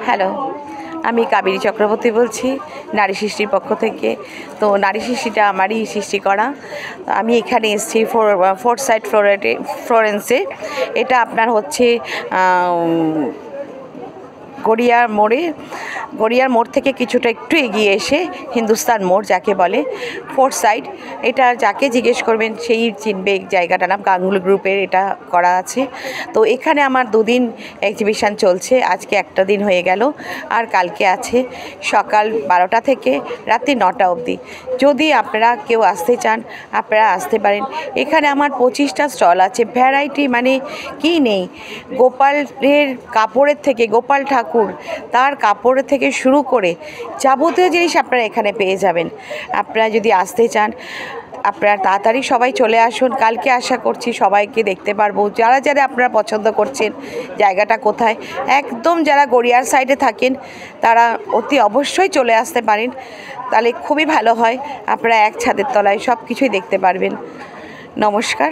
Hello, আমি কাবেরী চক্রবর্তী বলছি নারী সৃষ্টির পক্ষ থেকে। তো নারী সৃষ্টিটা আমারই সৃষ্টি করা। আমি এখানে এসেছি ফোর্থ সাইড ফ্লোরেন্সে। এটা আপনার হচ্ছে গড়িয়ার মোড় থেকে কিছুটা একটু এগিয়ে এসে হিন্দুস্তান মোড় যাকে বলে, ফোর্থ সাইড। এটা যাকে জিজ্ঞেস করবেন সেই চিনবে। জায়গাটার নাম গাঙ্গুলি গ্রুপের এটা করা আছে। তো এখানে আমার 2 দিন এক্সিবিশান চলছে। আজকে একটা দিন হয়ে গেল, আর কালকে আছে সকাল 12টা থেকে রাত্রি 9টা অবধি। যদি আপনারা কেউ আসতে চান আপনারা আসতে পারেন। এখানে আমার 25টা স্টল আছে। ভ্যারাইটি মানে কি নেই, গোপালের কাপড়ের থেকে, গোপাল ঠাকুর তার কাপড়ের থেকে শুরু করে যাবতীয় জিনিস আপনারা এখানে পেয়ে যাবেন। আপনারা যদি আসতে চান আপনারা তাড়াতাড়ি সবাই চলে আসুন। কালকে আশা করছি সবাইকে দেখতে পারবো। যারা যারা আপনারা পছন্দ করছেন জায়গাটা কোথায়, একদম যারা গড়িয়ার সাইডে থাকেন তারা অতি অবশ্যই চলে আসতে পারেন। তাহলে খুবই ভালো হয়, আপনারা এক ছাদের তলায় সব কিছুই দেখতে পারবেন। নমস্কার।